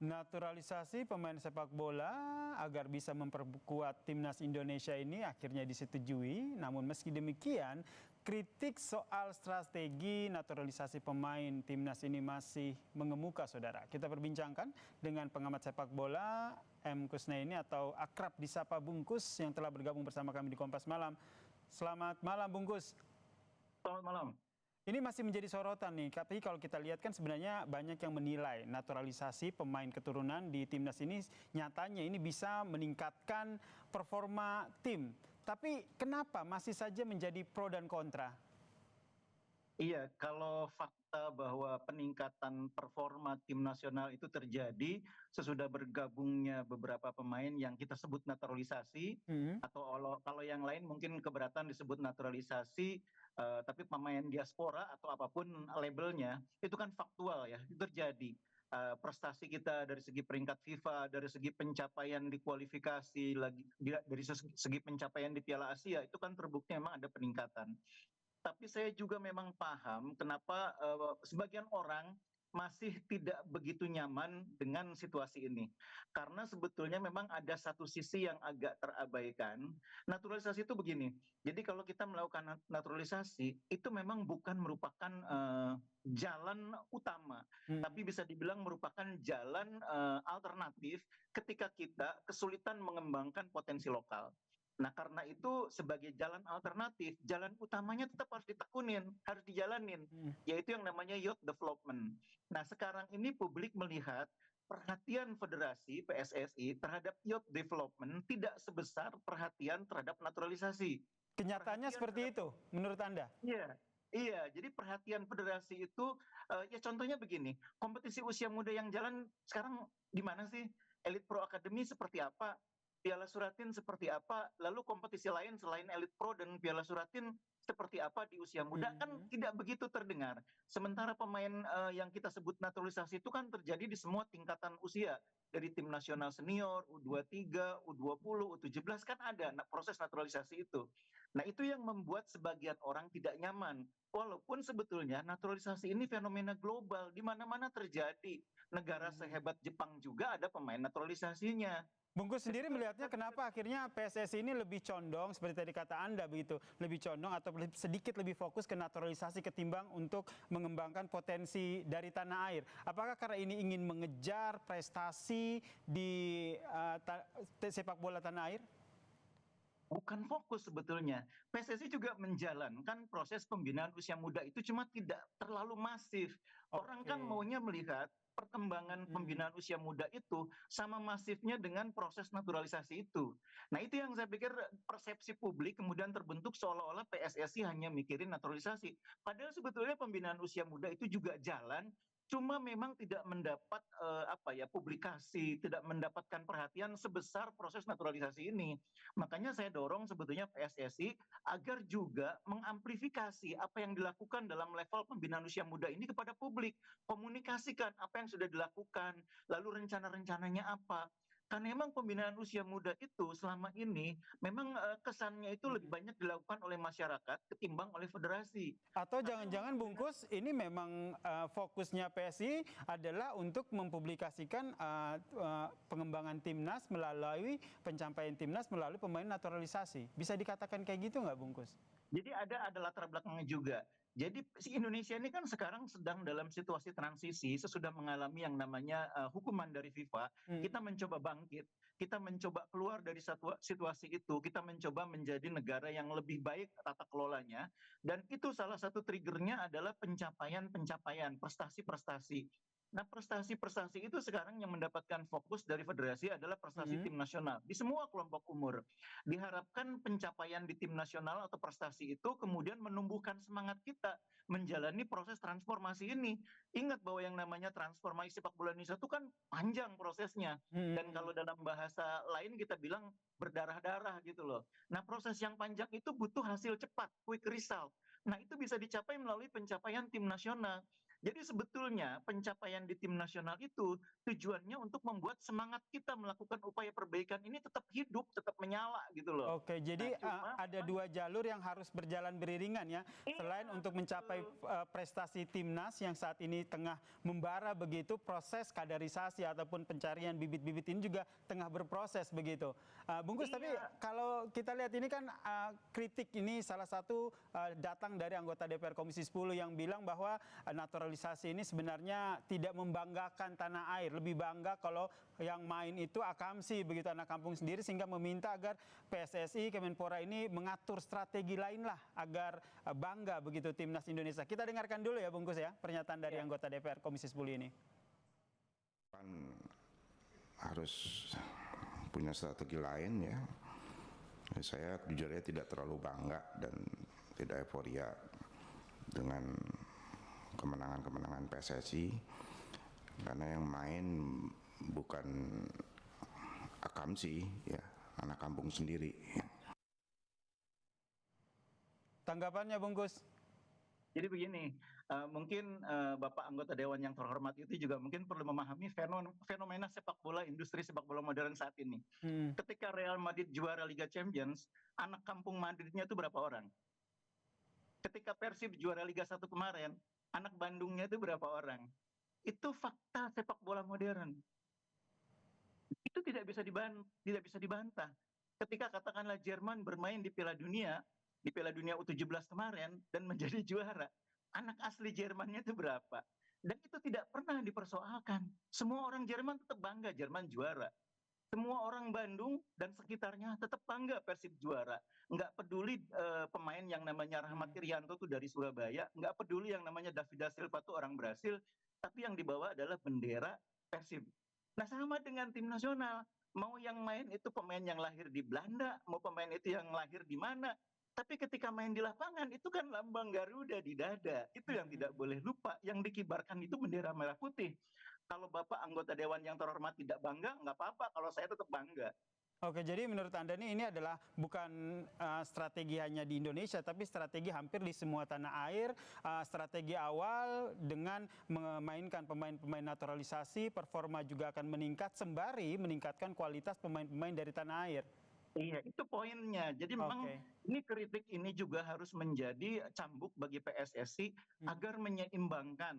Naturalisasi pemain sepak bola agar bisa memperkuat timnas Indonesia ini akhirnya disetujui. Namun meski demikian, kritik soal strategi naturalisasi pemain timnas ini masih mengemuka, saudara. Kita perbincangkan dengan pengamat sepak bola M. Kusnaini atau akrab disapa Bungkus yang telah bergabung bersama kami di Kompas Malam. Selamat malam, Bungkus. Selamat malam. Ini masih menjadi sorotan nih, tapi kalau kita lihat kan sebenarnya banyak yang menilai naturalisasi pemain keturunan di timnas ini nyatanya ini bisa meningkatkan performa tim. Tapi kenapa masih saja menjadi pro dan kontra? Iya, kalau fakta bahwa peningkatan performa tim nasional itu terjadi sesudah bergabungnya beberapa pemain yang kita sebut naturalisasi, atau kalau yang lain mungkin keberatan disebut naturalisasi, tapi pemain diaspora atau apapun labelnya, itu kan faktual ya, itu terjadi. Prestasi kita dari segi peringkat FIFA, dari segi pencapaian di kualifikasi, dari segi pencapaian di Piala Asia, itu kan terbukti memang ada peningkatan. Tapi saya juga memang paham kenapa sebagian orang masih tidak begitu nyaman dengan situasi ini. Karena sebetulnya memang ada satu sisi yang agak terabaikan. Naturalisasi itu begini, jadi kalau kita melakukan naturalisasi, itu memang bukan merupakan jalan utama, tapi bisa dibilang merupakan jalan alternatif ketika kita kesulitan mengembangkan potensi lokal. Nah, karena itu sebagai jalan alternatif, jalan utamanya tetap harus ditekunin, harus dijalanin, yaitu yang namanya youth development. Nah, sekarang ini publik melihat perhatian federasi PSSI terhadap youth development tidak sebesar perhatian terhadap naturalisasi. Kenyataannya seperti itu menurut Anda? Iya, iya. Jadi perhatian federasi itu, ya contohnya begini, kompetisi usia muda yang jalan sekarang di mana sih? Elite Pro Academy seperti apa? Piala Suratin seperti apa? Lalu kompetisi lain selain Elite Pro dan Piala Suratin seperti apa di usia muda? Kan tidak begitu terdengar. Sementara pemain yang kita sebut naturalisasi itu kan terjadi di semua tingkatan usia. Dari tim nasional senior, U23, U20, U17 kan ada proses naturalisasi itu. Nah, itu yang membuat sebagian orang tidak nyaman. Walaupun sebetulnya naturalisasi ini fenomena global, di mana-mana terjadi. Negara sehebat Jepang juga ada pemain naturalisasinya. Bungkus sendiri Ketika melihatnya kita kenapa akhirnya PSSI ini lebih condong seperti tadi kata Anda begitu, lebih condong atau sedikit lebih fokus ke naturalisasi ketimbang untuk mengembangkan potensi dari tanah air. Apakah karena ini ingin mengejar prestasi di sepak bola tanah air? bukan fokus sebetulnya. PSSI juga menjalankan proses pembinaan usia muda itu, cuma tidak terlalu masif. Orang kan Oke. maunya melihat perkembangan pembinaan usia muda itu sama masifnya dengan proses naturalisasi itu. Nah, itu yang saya pikir persepsi publik kemudian terbentuk seolah-olah PSSI hanya mikirin naturalisasi. Padahal sebetulnya pembinaan usia muda itu juga jalan, cuma memang tidak mendapat publikasi, tidak mendapatkan perhatian sebesar proses naturalisasi ini. Makanya saya dorong sebetulnya PSSI agar juga mengamplifikasi apa yang dilakukan dalam level pembinaan usia muda ini kepada publik. Komunikasikan apa yang sudah dilakukan, lalu rencana-rencananya apa. Karena memang pembinaan usia muda itu selama ini memang kesannya itu lebih banyak dilakukan oleh masyarakat ketimbang oleh federasi. Atau Karena memang jangan-jangan Bungkus ini memang fokusnya PSI adalah untuk mempublikasikan pengembangan timnas melalui pencapaian timnas melalui pemain naturalisasi. Bisa dikatakan kayak gitu nggak, Bungkus? Jadi ada latar belakangnya juga. Jadi si Indonesia ini kan sekarang sedang dalam situasi transisi sesudah mengalami yang namanya hukuman dari FIFA. Kita mencoba bangkit, kita mencoba keluar dari situasi itu, kita mencoba menjadi negara yang lebih baik tata kelolanya. Dan itu salah satu triggernya adalah pencapaian-pencapaian, prestasi-prestasi. Nah, prestasi-prestasi itu sekarang yang mendapatkan fokus dari federasi adalah prestasi tim nasional di semua kelompok umur. Diharapkan pencapaian di tim nasional atau prestasi itu kemudian menumbuhkan semangat kita menjalani proses transformasi ini. Ingat bahwa yang namanya transformasi sepak bola Indonesia itu kan panjang prosesnya. Dan kalau dalam bahasa lain kita bilang berdarah-darah gitu loh. Nah, proses yang panjang itu butuh hasil cepat, quick result. Nah, itu bisa dicapai melalui pencapaian tim nasional. Jadi sebetulnya pencapaian di tim nasional itu tujuannya untuk membuat semangat kita melakukan upaya perbaikan ini tetap hidup, tetap menyala gitu loh. Oke, Nah, jadi cuma ada dua jalur yang harus berjalan beriringan ya. Selain iya, untuk mencapai betul. prestasi timnas yang saat ini tengah membara begitu, proses kaderisasi ataupun pencarian bibit-bibit ini juga tengah berproses begitu. Bungkus, tapi Iya, kalau kita lihat ini kan kritik ini salah satu datang dari anggota DPR Komisi 10 yang bilang bahwa naturalisasi ini sebenarnya tidak membanggakan tanah air, lebih bangga kalau yang main itu akamsi begitu, anak kampung sendiri, sehingga meminta agar PSSI, Kemenpora ini mengatur strategi lain lah agar bangga begitu timnas Indonesia. Kita dengarkan dulu ya Bungkus ya pernyataan dari iya. anggota DPR Komisi 10 ini. Kan harus punya strategi lain ya. Saya jujur aja tidak terlalu bangga dan tidak euforia dengan kemenangan-kemenangan PSSI karena yang main bukan akamsi ya, anak kampung sendiri. Tanggapannya Bungkus? Jadi begini, mungkin Bapak anggota Dewan yang terhormat itu juga mungkin perlu memahami fenomena sepak bola, industri sepak bola modern saat ini. Ketika Real Madrid juara Liga Champions, anak kampung Madridnya itu berapa orang? Ketika Persib juara Liga 1 kemarin, anak Bandungnya itu berapa orang? Itu fakta sepak bola modern. Itu tidak bisa dibantah. Ketika katakanlah Jerman bermain di Piala Dunia U17 kemarin dan menjadi juara, anak asli Jermannya itu berapa? Dan itu tidak pernah dipersoalkan. Semua orang Jerman tetap bangga Jerman juara. Semua orang Bandung dan sekitarnya tetap bangga Persib juara. Nggak peduli pemain yang namanya Rahmat Irianto tuh dari Surabaya, nggak peduli yang namanya David da Silva tuh orang Brasil, tapi yang dibawa adalah bendera Persib. Nah, sama dengan tim nasional. Mau yang main itu pemain yang lahir di Belanda, mau pemain itu yang lahir di mana. Tapi ketika main di lapangan, itu kan lambang Garuda di dada. Itu yang tidak boleh lupa. Yang dikibarkan itu bendera merah putih. Kalau Bapak anggota Dewan yang terhormat tidak bangga, nggak apa-apa. Kalau saya tetap bangga. Oke, jadi menurut Anda ini adalah bukan strategi hanya di Indonesia, tapi strategi hampir di semua tanah air. Strategi awal dengan memainkan pemain-pemain naturalisasi, performa juga akan meningkat sembari meningkatkan kualitas pemain-pemain dari tanah air. Iya, itu poinnya. Jadi memang ini kritik ini juga harus menjadi cambuk bagi PSSI agar menyeimbangkan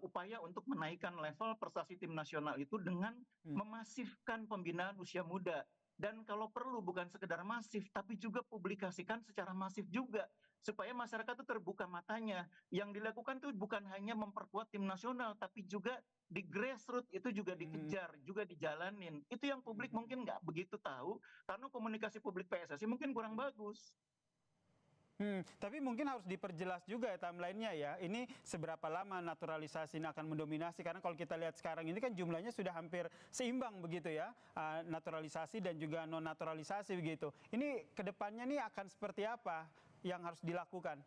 upaya untuk menaikkan level prestasi tim nasional itu dengan memasifkan pembinaan usia muda. Dan kalau perlu bukan sekedar masif, tapi juga publikasikan secara masif juga. Supaya masyarakat itu terbuka matanya. Yang dilakukan itu bukan hanya memperkuat tim nasional, tapi juga di grassroots itu juga dikejar, juga dijalanin. Itu yang publik mungkin nggak begitu tahu, karena komunikasi publik PSSI mungkin kurang bagus. Tapi mungkin harus diperjelas juga ya timeline-nya ya. Ini seberapa lama naturalisasi ini akan mendominasi, karena kalau kita lihat sekarang ini kan jumlahnya sudah hampir seimbang begitu ya, naturalisasi dan juga non naturalisasi begitu. Ini kedepannya nih akan seperti apa yang harus dilakukan?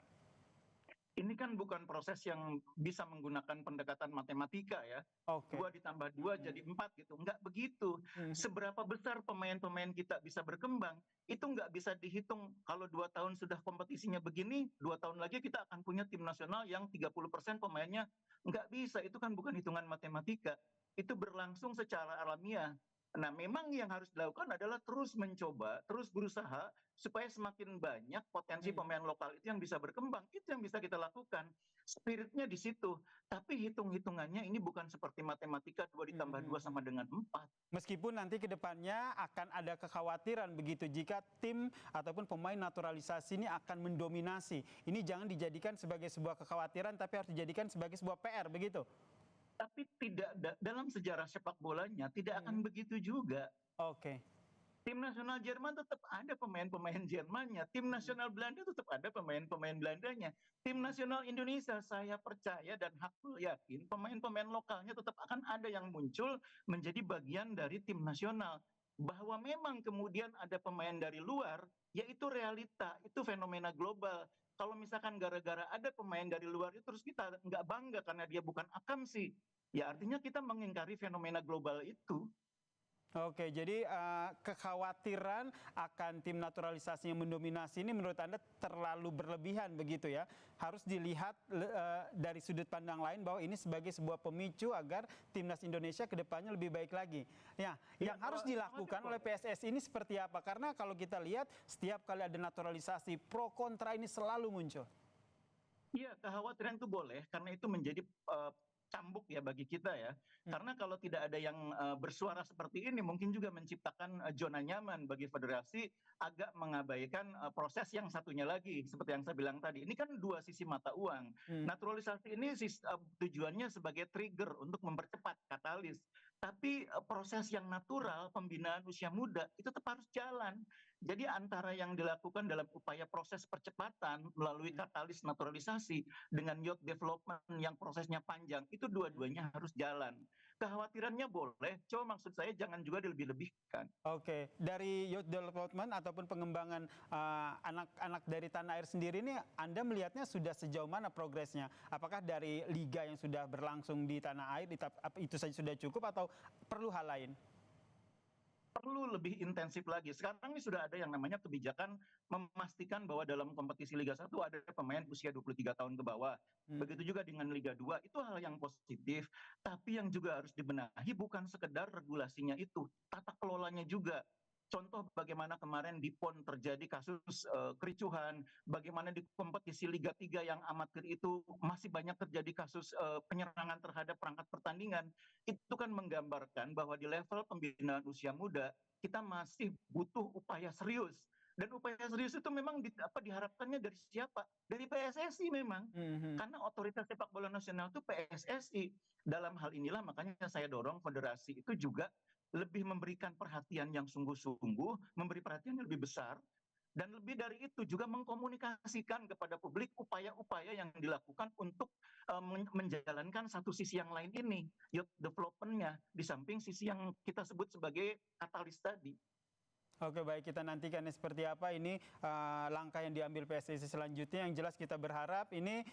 Ini kan bukan proses yang bisa menggunakan pendekatan matematika ya. 2 ditambah 2 jadi 4 gitu. Enggak begitu. Seberapa besar pemain-pemain kita bisa berkembang, itu nggak bisa dihitung. Kalau 2 tahun sudah kompetisinya begini, 2 tahun lagi kita akan punya tim nasional yang 30% pemainnya. Nggak bisa, itu kan bukan hitungan matematika. Itu berlangsung secara alamiah. Nah, memang yang harus dilakukan adalah terus mencoba, terus berusaha supaya semakin banyak potensi pemain lokal itu yang bisa berkembang. Itu yang bisa kita lakukan. Spiritnya di situ. Tapi hitung-hitungannya ini bukan seperti matematika 2 ditambah 2 sama dengan 4. Meskipun nanti ke depannya akan ada kekhawatiran begitu jika tim ataupun pemain naturalisasi ini akan mendominasi. Ini jangan dijadikan sebagai sebuah kekhawatiran, tapi harus dijadikan sebagai sebuah PR begitu. Tapi tidak dalam sejarah sepak bolanya tidak akan begitu juga. Tim nasional Jerman tetap ada pemain-pemain Jermannya, tim nasional Belanda tetap ada pemain-pemain Belandanya. Tim nasional Indonesia saya percaya dan hakul yakin pemain-pemain lokalnya tetap akan ada yang muncul menjadi bagian dari tim nasional. Bahwa memang kemudian ada pemain dari luar, yaitu realita, itu fenomena global. Kalau misalkan gara-gara ada pemain dari luar itu terus kita nggak bangga karena dia bukan akamsi, ya artinya kita mengingkari fenomena global itu. Oke, jadi kekhawatiran akan tim naturalisasi yang mendominasi ini menurut Anda terlalu berlebihan begitu ya? Harus dilihat dari sudut pandang lain bahwa ini sebagai sebuah pemicu agar timnas Indonesia ke depannya lebih baik lagi. Ya, yang harus dilakukan oleh PSSI ini seperti apa? Karena kalau kita lihat setiap kali ada naturalisasi pro kontra ini selalu muncul. Iya, kekhawatiran itu boleh karena itu menjadi cambuk ya bagi kita ya. Karena kalau tidak ada yang bersuara seperti ini mungkin juga menciptakan zona nyaman bagi federasi, agak mengabaikan proses yang satunya lagi seperti yang saya bilang tadi. Ini kan dua sisi mata uang. Naturalisasi ini tujuannya sebagai trigger untuk mempercepat, katalis. Tapi proses yang natural pembinaan usia muda itu tetap harus jalan. Jadi antara yang dilakukan dalam upaya proses percepatan melalui katalis naturalisasi dengan youth development yang prosesnya panjang, itu dua-duanya harus jalan. Kekhawatirannya boleh, cuma maksud saya jangan juga dilebih-lebihkan. Oke, dari youth development ataupun pengembangan anak-anak dari tanah air sendiri ini, Anda melihatnya sudah sejauh mana progresnya? Apakah dari liga yang sudah berlangsung di tanah air itu saja sudah cukup atau perlu hal lain? Perlu lebih intensif lagi. Sekarang ini sudah ada yang namanya kebijakan memastikan bahwa dalam kompetisi Liga 1 ada pemain usia 23 tahun ke bawah. Begitu juga dengan Liga 2, itu hal yang positif. Tapi yang juga harus dibenahi bukan sekedar regulasinya itu, tata kelolanya juga. Contoh bagaimana kemarin di PON terjadi kasus kericuhan, bagaimana di kompetisi Liga 3 yang amatir itu masih banyak terjadi kasus penyerangan terhadap perangkat pertandingan. Itu kan menggambarkan bahwa di level pembinaan usia muda kita masih butuh upaya serius. Dan upaya serius itu memang diharapkannya dari siapa? Dari PSSI memang. Karena otoritas sepak bola nasional itu PSSI. Dalam hal inilah makanya saya dorong federasi itu juga lebih memberikan perhatian yang sungguh-sungguh, memberi perhatian yang lebih besar, dan lebih dari itu juga mengkomunikasikan kepada publik upaya-upaya yang dilakukan untuk menjalankan satu sisi yang lain ini, youth development-nya, di samping sisi yang kita sebut sebagai katalis tadi. Oke, baik, kita nantikan seperti apa ini langkah yang diambil PSSI selanjutnya. Yang jelas kita berharap ini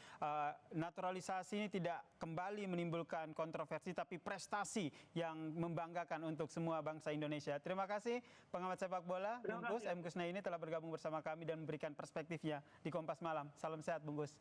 naturalisasi ini tidak kembali menimbulkan kontroversi tapi prestasi yang membanggakan untuk semua bangsa Indonesia. Terima kasih pengamat sepak bola Bungkus M. Kusnaini telah bergabung bersama kami dan memberikan perspektifnya di Kompas Malam. Salam sehat Bungkus.